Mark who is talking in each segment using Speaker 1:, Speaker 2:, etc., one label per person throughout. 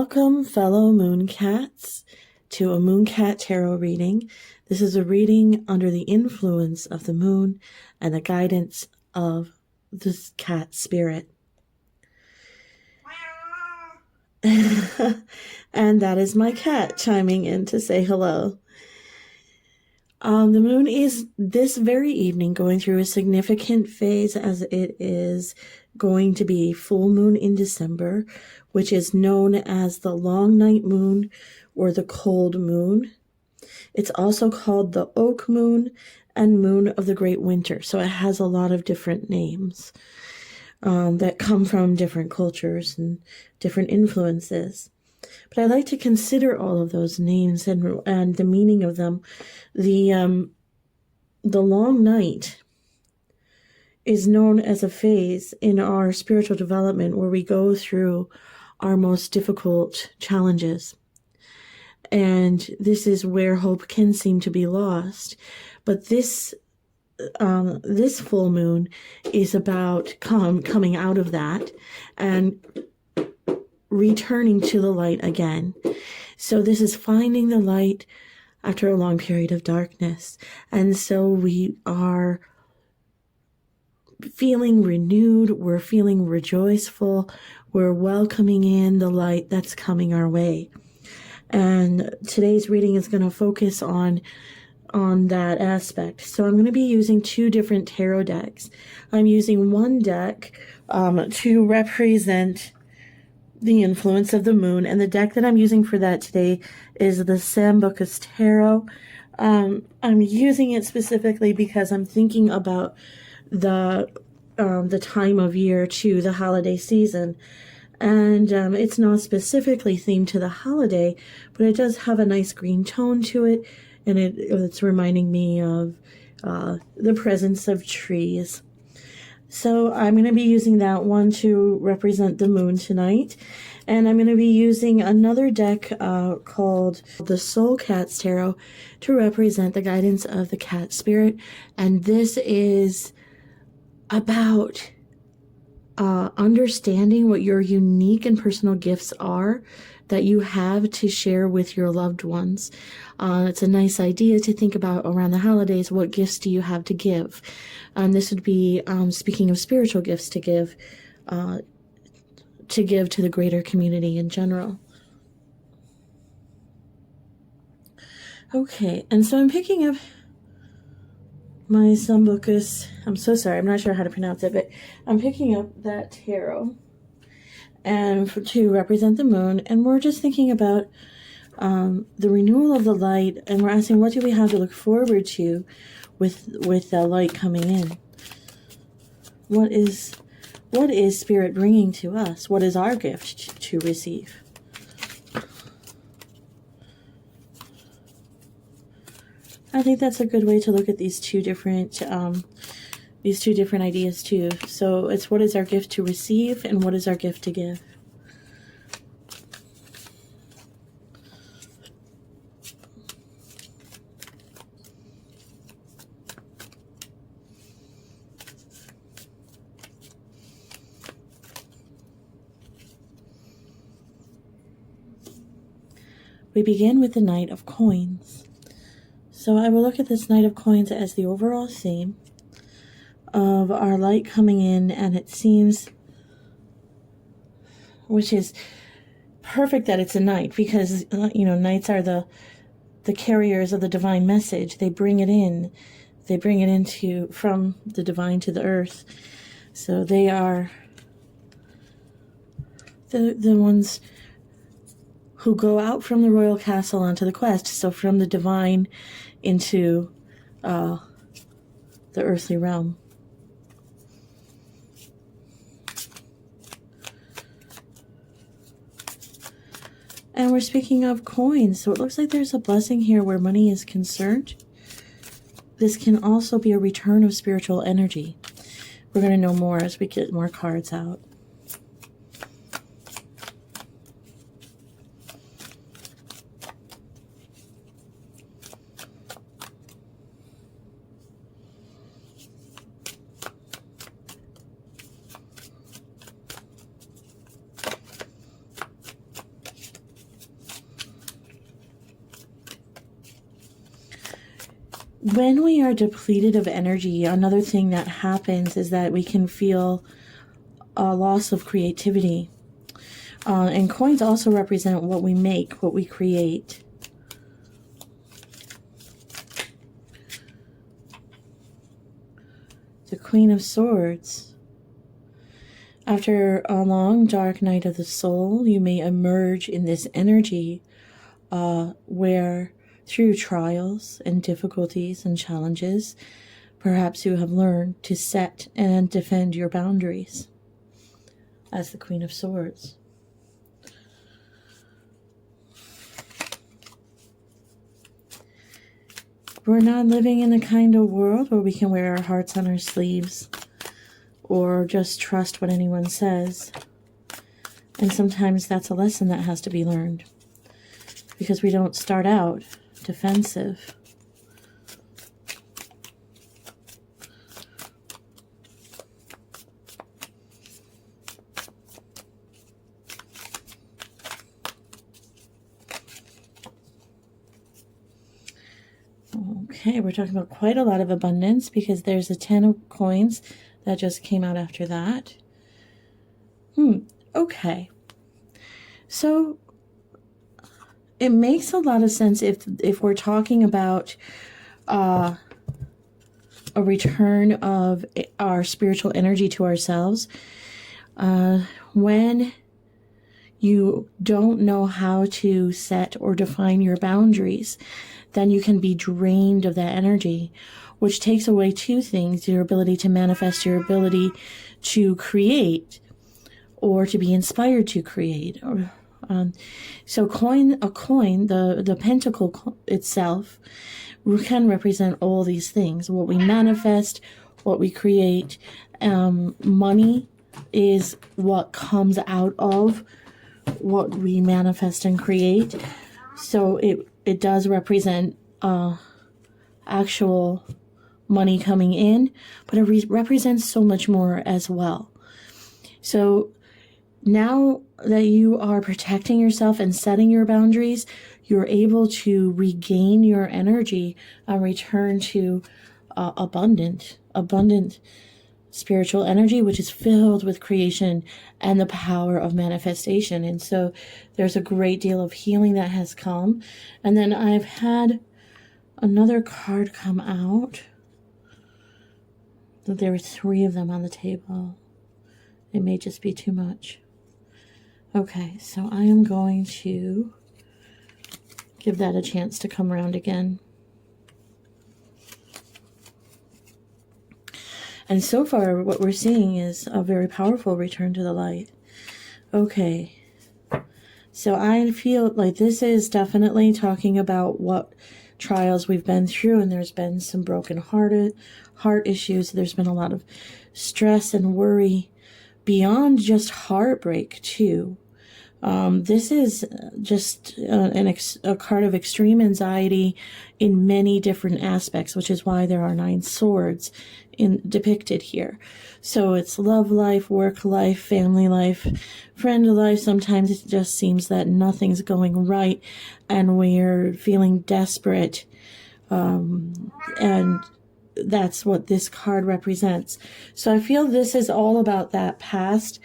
Speaker 1: Welcome, fellow Mooncats, to a Mooncat Tarot reading. This is a reading under the influence of the moon and the guidance of the cat spirit. And that is my cat chiming in to say hello. The moon is this very evening going through a significant phase, as it is going to be full moon in December, which is known as the long night moon or the cold moon. It's also called the oak moon and moon of the great winter. So it has a lot of different names that come from different cultures and different influences. But I like to consider all of those names and the meaning of them. The long night is known as a phase in our spiritual development where we go through our most difficult challenges. And this is where hope can seem to be lost. But this full moon is about coming out of that and returning to the light again. So this is finding the light after a long period of darkness. And so we are feeling renewed, we're feeling rejoiceful, we're welcoming in the light that's coming our way. And today's reading is going to focus on that aspect. So I'm going to be using two different tarot decks. I'm using one deck to represent the influence of the moon, and the deck that I'm using for that today is the Sambucus Tarot. I'm using it specifically because I'm thinking about the time of year too, the holiday season. And it's not specifically themed to the holiday, but it does have a nice green tone to it, and it's reminding me of the presence of trees. So I'm going to be using that one to represent the moon tonight. And I'm going to be using another deck called the Soul Cat's Tarot to represent the guidance of the cat spirit. And this is about understanding what your unique and personal gifts are that you have to share with your loved ones. It's a nice idea to think about around the holidays. What gifts do you have to give? This would be, speaking of spiritual gifts to give to the greater community in general. Okay, and so I'm picking up my Sambucus. I'm so sorry, I'm not sure how to pronounce it, but I'm picking up that tarot and to represent the moon, and we're just thinking about the renewal of the light, and we're asking, what do we have to look forward to with the light coming in? What is Spirit bringing to us? What is our gift to receive? I think that's a good way to look at these two different ideas too. So it's, what is our gift to receive and what is our gift to give? We begin with the Knight of Coins. So I will look at this Knight of Coins as the overall theme of our light coming in, and it seems, which is perfect that it's a knight, because knights are the carriers of the divine message. They bring it in. They bring it into from the divine to the earth. So they are the ones who go out from the royal castle onto the quest. So from the divine into the earthly realm. And we're speaking of coins, so it looks like there's a blessing here where money is concerned. This can also be a return of spiritual energy. We're going to know more as we get more cards out. when we are depleted of energy, another thing that happens is that we can feel a loss of creativity. And coins also represent what we make, what we create. The Queen of Swords. After a long, dark night of the soul, you may emerge in this energy where, through trials and difficulties and challenges, perhaps you have learned to set and defend your boundaries as the Queen of Swords. We're not living in a kind of world where we can wear our hearts on our sleeves or just trust what anyone says. And sometimes that's a lesson that has to be learned, because we don't start out defensive. Okay, we're talking about quite a lot of abundance because there's a 10 of coins that just came out after that. Okay. So it makes a lot of sense if we're talking about a return of our spiritual energy to ourselves. When you don't know how to set or define your boundaries, then you can be drained of that energy, which takes away two things: your ability to manifest, your ability to create, or to be inspired to create. So a coin, the pentacle itself can represent all these things: what we manifest, what we create. Money is what comes out of what we manifest and create. So it does represent actual money coming in, but it represents so much more as well. So now that you are protecting yourself and setting your boundaries, you're able to regain your energy and return to abundant spiritual energy, which is filled with creation and the power of manifestation. And so there's a great deal of healing that has come. And then I've had another card come out. There were 3 of them on the table. It may just be too much. Okay, so I am going to give that a chance to come around again. And so far, what we're seeing is a very powerful return to the light. Okay. So I feel like this is definitely talking about what trials we've been through, and there's been some broken heart issues. There's been a lot of stress and worry beyond just heartbreak, too. This is just a card of extreme anxiety in many different aspects, which is why there are 9 swords depicted here. So it's love life, work life, family life, friend life. Sometimes it just seems that nothing's going right and we're feeling desperate. And that's what this card represents. So I feel this is all about that past,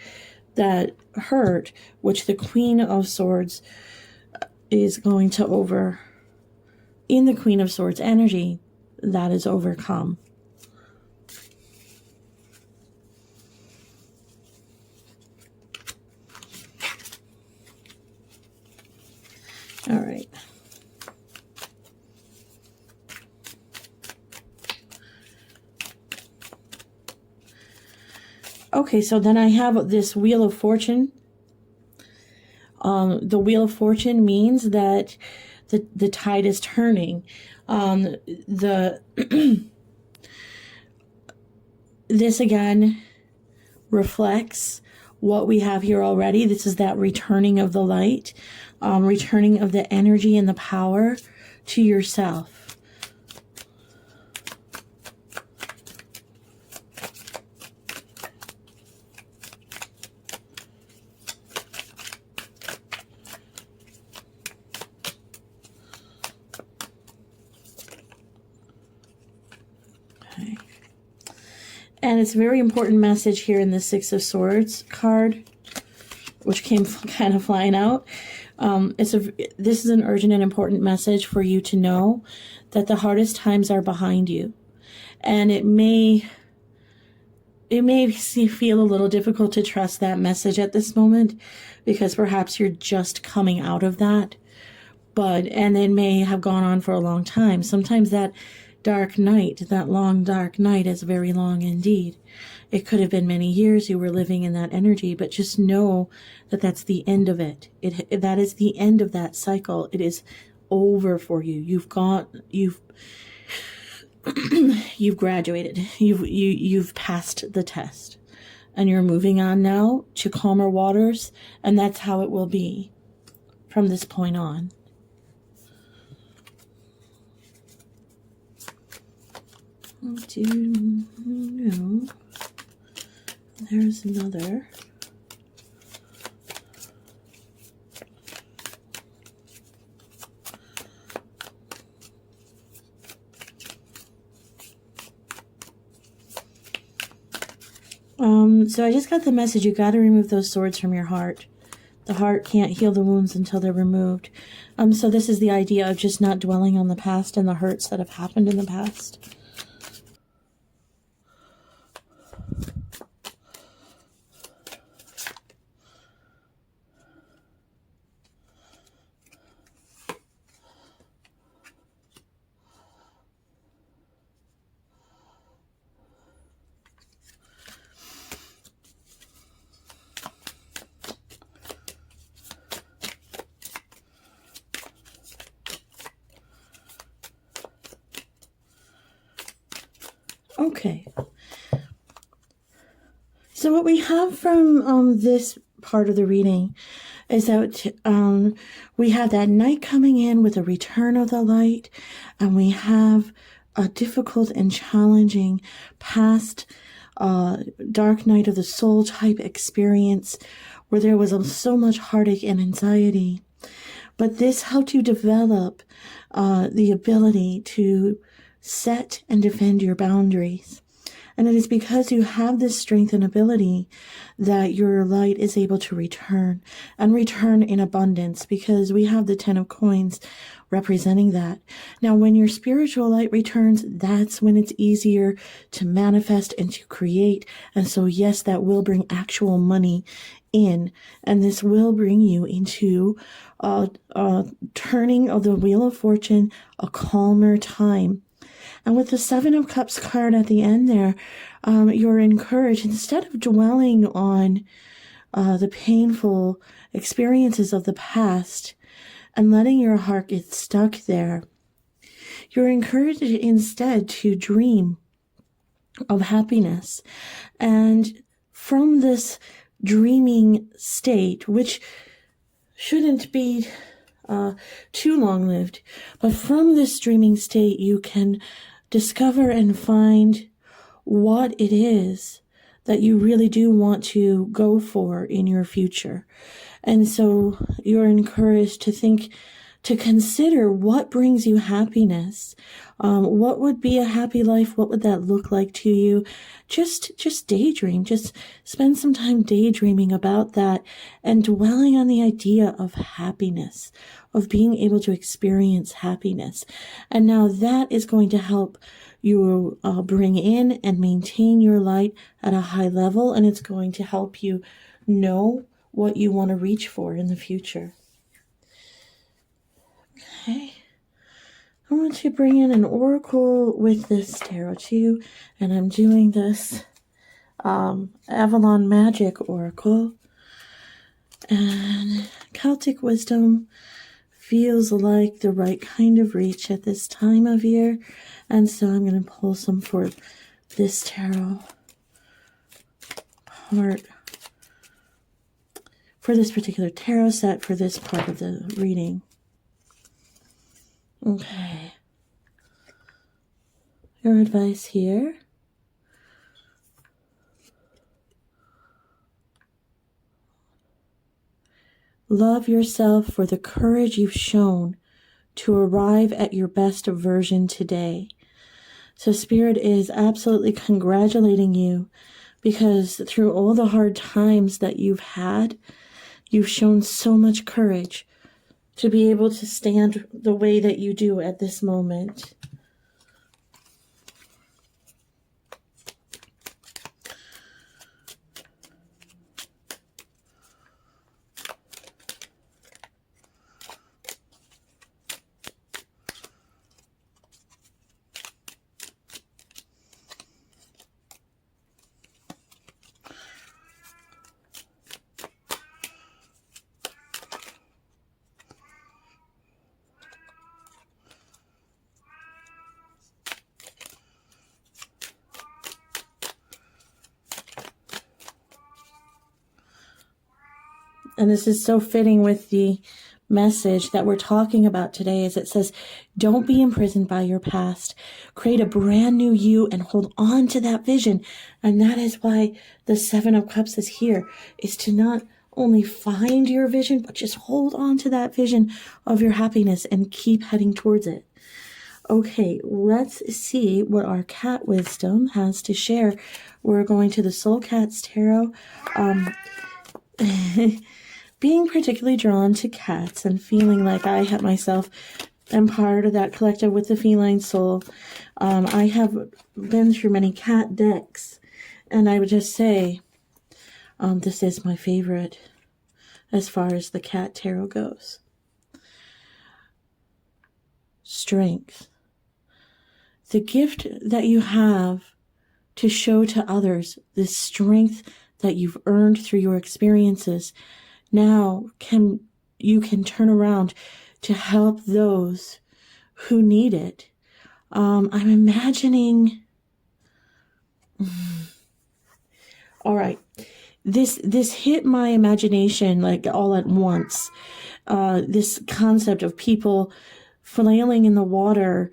Speaker 1: that hurt, which the Queen of Swords is going to in the Queen of Swords energy, that is overcome. All right. Okay, so then I have this Wheel of Fortune. The Wheel of Fortune means that the tide is turning. This again reflects what we have here already. This is that returning of the light, returning of the energy and the power to yourself. And it's a very important message here in the Six of Swords card, which came kind of flying out. This is an urgent and important message for you to know that the hardest times are behind you. And it may feel a little difficult to trust that message at this moment, because perhaps you're just coming out of that. And it may have gone on for a long time. Sometimes that dark night, that long dark night, is very long indeed. It could have been many years you were living in that energy, but just know that that's the end of it. That is the end of that cycle. It is over for you. You've graduated. You've passed the test, and you're moving on now to calmer waters, and that's how it will be from this point on. There's another. So I just got the message, you got to remove those swords from your heart. The heart can't heal the wounds until they're removed. So this is the idea of just not dwelling on the past and the hurts that have happened in the past. Okay, so what we have from this part of the reading is that we have that night coming in with a return of the light, and we have a difficult and challenging past dark night of the soul type experience where there was so much heartache and anxiety. But this helped you develop the ability to set and defend your boundaries. And it is because you have this strength and ability that your light is able to return, and return in abundance, because we have the 10 of coins representing that. Now, when your spiritual light returns, that's when it's easier to manifest and to create. And so, yes, that will bring actual money in, and this will bring you into turning of the Wheel of Fortune, a calmer time. And with the 7 of Cups card at the end there, you're encouraged, instead of dwelling on the painful experiences of the past and letting your heart get stuck there, you're encouraged instead to dream of happiness. And from this dreaming state, which shouldn't be too long-lived, but from this dreaming state you can discover and find what it is that you really do want to go for in your future. And so you're encouraged to consider what brings you happiness. What would be a happy life? What would that look like to you? Just daydream. Just spend some time daydreaming about that and dwelling on the idea of happiness, of being able to experience happiness. And now that is going to help you bring in and maintain your light at a high level, and it's going to help you know what you want to reach for in the future. Okay. I want to bring in an oracle with this tarot too, and I'm doing this Avalon Magic Oracle. And Celtic Wisdom feels like the right kind of reach at this time of year, and so I'm going to pull some for this tarot part, for this particular tarot set, for this part of the reading. Okay. Your advice here. Love yourself for the courage you've shown to arrive at your best version today. So Spirit is absolutely congratulating you, because through all the hard times that you've had, you've shown so much courage to be able to stand the way that you do at this moment. And this is so fitting with the message that we're talking about today, as it says, don't be imprisoned by your past. Create a brand new you and hold on to that vision. And that is why the Seven of Cups is here, is to not only find your vision, but just hold on to that vision of your happiness and keep heading towards it. Okay, let's see what our cat wisdom has to share. We're going to the Soul Cats Tarot. Being particularly drawn to cats and feeling like I have myself am part of that collective with the feline soul. I have been through many cat decks, and I would just say this is my favorite as far as the cat tarot goes. Strength. The gift that you have to show to others, the strength that you've earned through your experiences, now you can turn around to help those who need it. I'm imagining. All right, this hit my imagination like all at once. This concept of people flailing in the water,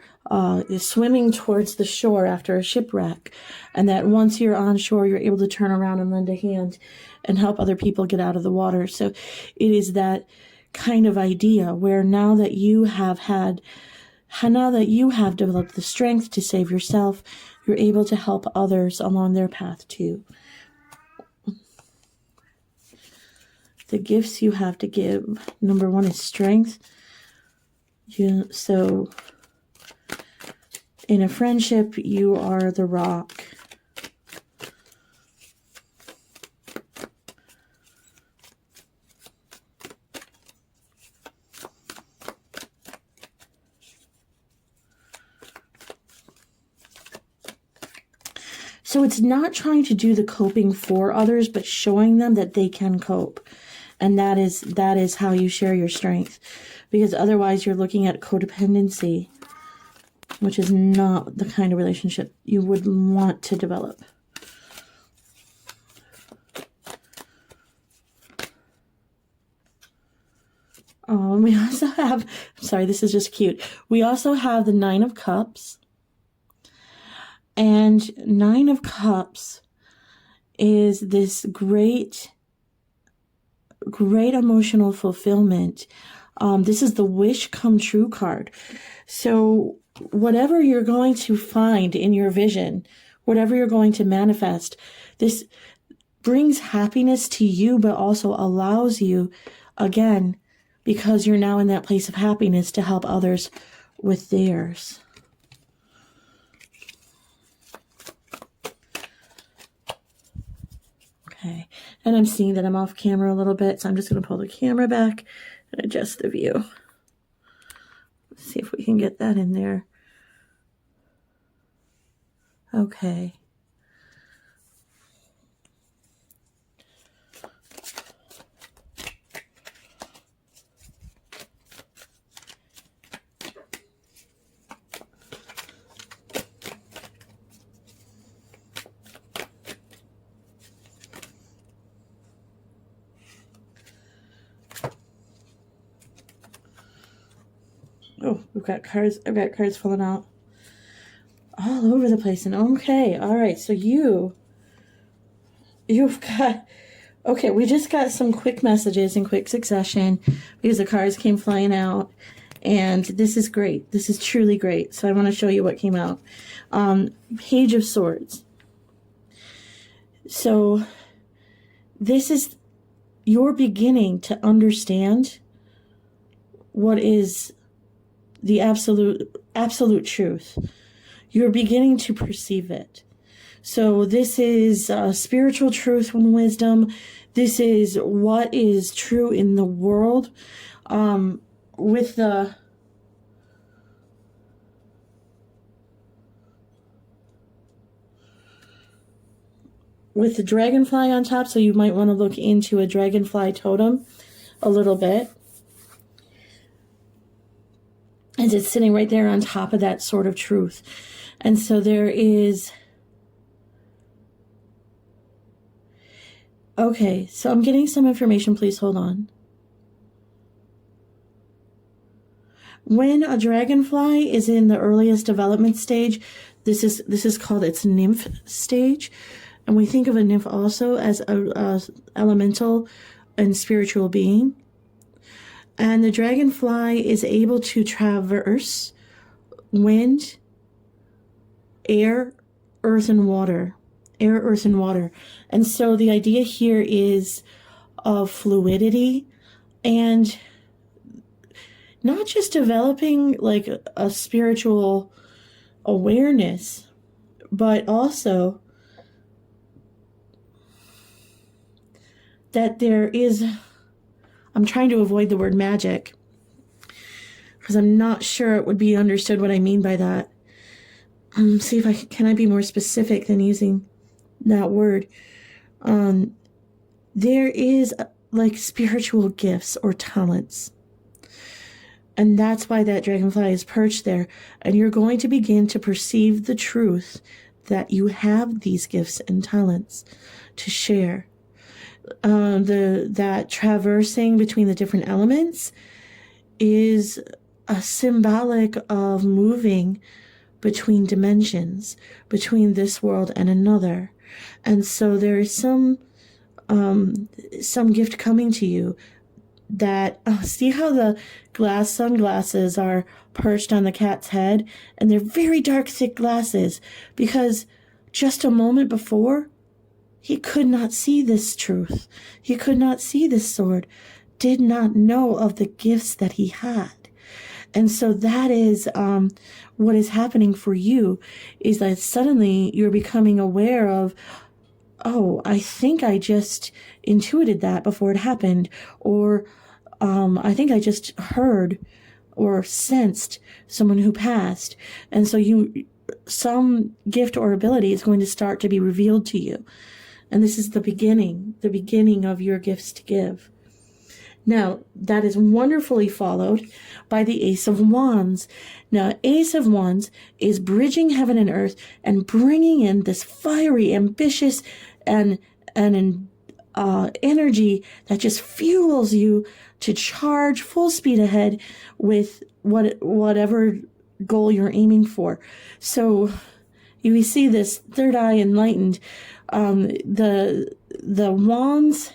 Speaker 1: swimming towards the shore after a shipwreck, and that once you're on shore, you're able to turn around and lend a hand and help other people get out of the water. So it is that kind of idea where now that you have developed the strength to save yourself, you're able to help others along their path too. The gifts you have to give. Number one is strength. So in a friendship, you are the rock. So it's not trying to do the coping for others, but showing them that they can cope. And that is how you share your strength. Because otherwise you're looking at codependency, which is not the kind of relationship you would want to develop. And we also have, sorry, this is just cute. We also have the Nine of Cups. And Nine of Cups is this great emotional fulfillment. This is the wish come true card. So whatever you're going to find in your vision, whatever you're going to manifest, this brings happiness to you, but also allows you, again, because you're now in that place of happiness, to help others with theirs. Okay, and I'm seeing that I'm off camera a little bit, so I'm just going to pull the camera back and adjust the view. Let's see if we can get that in there. Okay. Oh, I've got cards falling out all over the place. And okay, all right, so you've got, okay, we just got some quick messages in quick succession because the cards came flying out. And this is great. This is truly great. So I want to show you what came out. Page of Swords. So this is you're beginning to understand what is the absolute truth. You're beginning to perceive it. So this is spiritual truth and wisdom. This is what is true in the world. With the dragonfly on top, so you might want to look into a dragonfly totem a little bit. And it's sitting right there on top of that sword of truth. And so there is... Okay, so I'm getting some information. Please hold on. When a dragonfly is in the earliest development stage, this is called its nymph stage. And we think of a nymph also as a elemental and spiritual being. And the dragonfly is able to traverse wind, air, earth, and water. Air, earth, and water. And so the idea here is of fluidity and not just developing like a spiritual awareness, but also that there is, I'm trying to avoid the word magic because I'm not sure it would be understood what I mean by that. See if can I be more specific than using that word. There is like spiritual gifts or talents. And that's why that dragonfly is perched there. And you're going to begin to perceive the truth that you have these gifts and talents to share. That traversing between the different elements is a symbolic of moving between dimensions, between this world and another. And so there is some gift coming to you that, see how the glass sunglasses are perched on the cat's head, and they're very dark, thick glasses, because just a moment before, he could not see this truth. He could not see this sword, did not know of the gifts that he had. And so that is what is happening for you, is that suddenly you're becoming aware of, oh, I think I just intuited that before it happened, or I think I just heard or sensed someone who passed. And so some gift or ability is going to start to be revealed to you. And this is the beginning of your gifts to give. Now, that is wonderfully followed by the Ace of Wands. Now, Ace of Wands is bridging heaven and earth and bringing in this fiery, ambitious, and energy that just fuels you to charge full speed ahead with whatever goal you're aiming for. So you see this third eye enlightened. The wands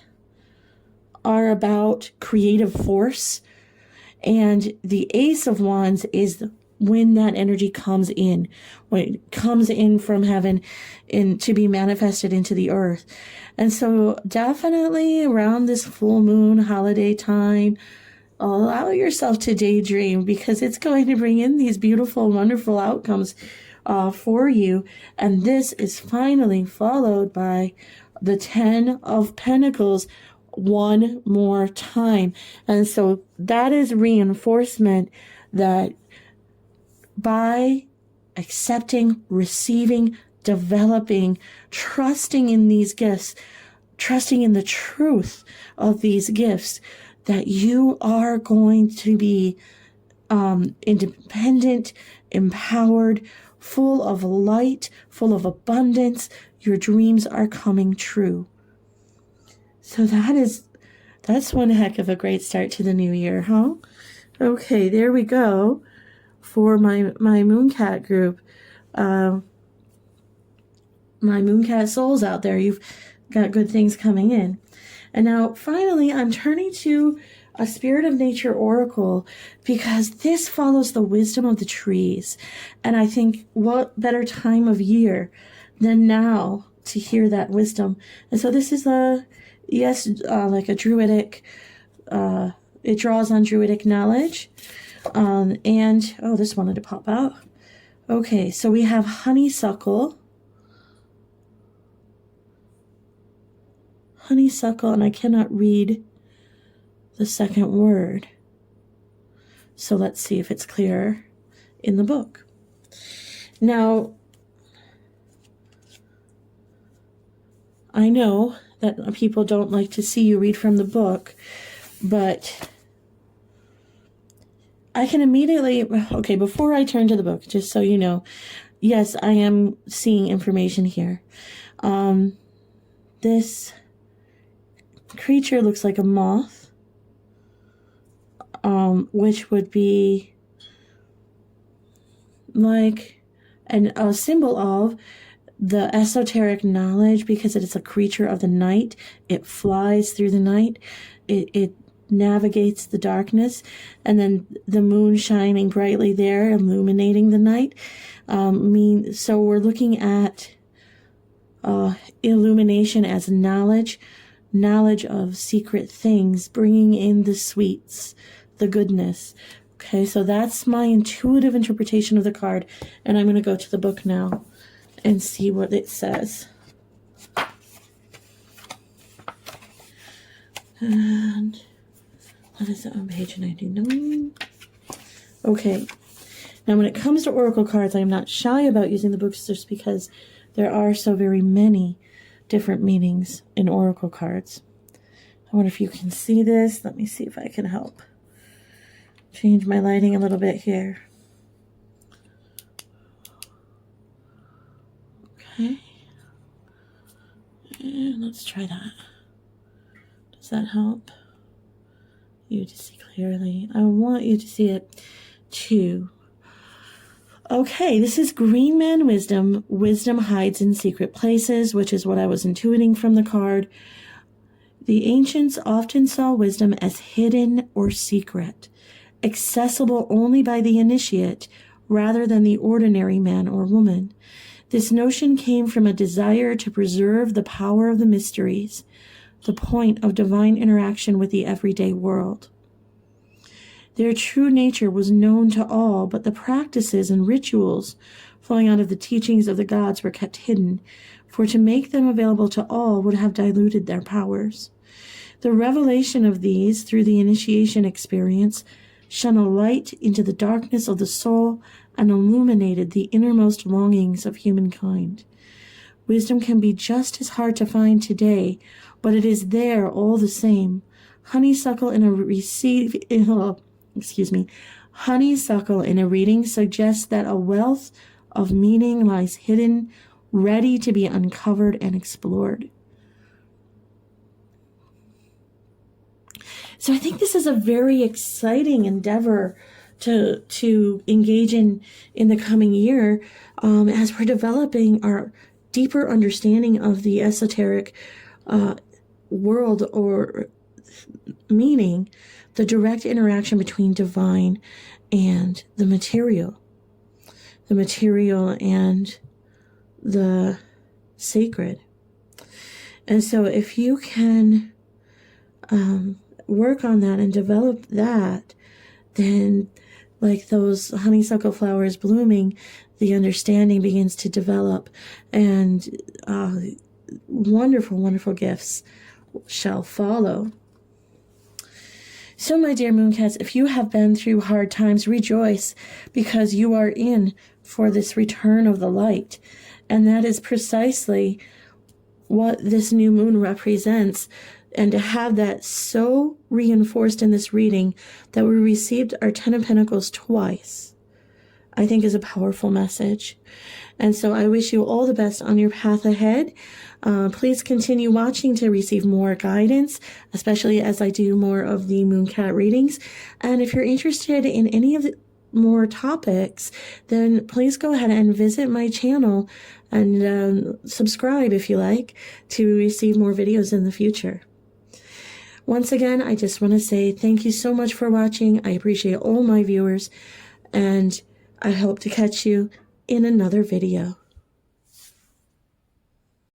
Speaker 1: are about creative force, and the Ace of Wands is when that energy comes in, when it comes in from heaven to be manifested into the earth. And so definitely around this full moon holiday time, allow yourself to daydream, because it's going to bring in these beautiful, wonderful outcomes for you. And this is finally followed by the 10 of Pentacles one more time. And so that is reinforcement that by accepting, receiving, developing, trusting in these gifts, trusting in the truth of these gifts, that you are going to be independent, empowered, full of light, full of abundance. Your dreams are coming true. So that's one heck of a great start to the new year, huh? Okay, there we go for my Mooncat group. My Mooncat souls out there, you've got good things coming in. And now finally I'm turning to a Spirit of Nature oracle, because this follows the wisdom of the trees. And I think what better time of year than now to hear that wisdom. And so this is like a druidic, it draws on druidic knowledge. And, oh, this wanted to pop out. Okay, so we have honeysuckle. Honeysuckle, and I cannot read the second word. So let's see if it's clearer in the book. Now, I know that people don't like to see you read from the book, but I can immediately, okay, before I turn to the book, just so you know, yes, I am seeing information here. This creature looks like a moth, which would be like a symbol of the esoteric knowledge, because it is a creature of the night. It flies through the night. It navigates the darkness, and then the moon shining brightly there, illuminating the night. So we're looking at illumination as knowledge of secret things, bringing in the sweets, the goodness. Okay, so that's my intuitive interpretation of the card, and I'm going to go to the book now and see what it says. And what is it on page 99? Okay. Now, when it comes to oracle cards, I am not shy about using the books just because there are so very many different meanings in oracle cards. I wonder if you can see this. Let me see if I can help. Change my lighting a little bit here. Okay. And let's try that. Does that help you to see clearly? I want you to see it too. Okay, this is Green Man Wisdom. Wisdom hides in secret places, which is what I was intuiting from the card. The ancients often saw wisdom as hidden or secret, accessible only by the initiate rather than the ordinary man or woman. This notion came from a desire to preserve the power of the mysteries, the point of divine interaction with the everyday world. Their true nature was known to all, but the practices and rituals flowing out of the teachings of the gods were kept hidden, for to make them available to all would have diluted their powers. The revelation of these through the initiation experience shone a light into the darkness of the soul and illuminated the innermost longings of humankind. Wisdom can be just as hard to find today, but it is there all the same. Honeysuckle in a reading suggests that a wealth of meaning lies hidden, ready to be uncovered and explored. So I think this is a very exciting endeavor to engage in the coming year, as we're developing our deeper understanding of the esoteric world, or meaning the direct interaction between divine and the material and the sacred. And so if you can work on that and develop that, then like those honeysuckle flowers blooming, the understanding begins to develop, and wonderful, wonderful gifts shall follow. So, my dear Mooncats, if you have been through hard times, rejoice, because you are in for this return of the light. And that is precisely what this new moon represents. And to have that so reinforced in this reading that we received our Ten of Pentacles twice, I think is a powerful message. And so I wish you all the best on your path ahead. Please continue watching to receive more guidance, especially as I do more of the Mooncat readings. And if you're interested in any of the more topics, then please go ahead and visit my channel and subscribe if you like to receive more videos in the future. Once again, I just want to say thank you so much for watching. I appreciate all my viewers, and I hope to catch you in another video.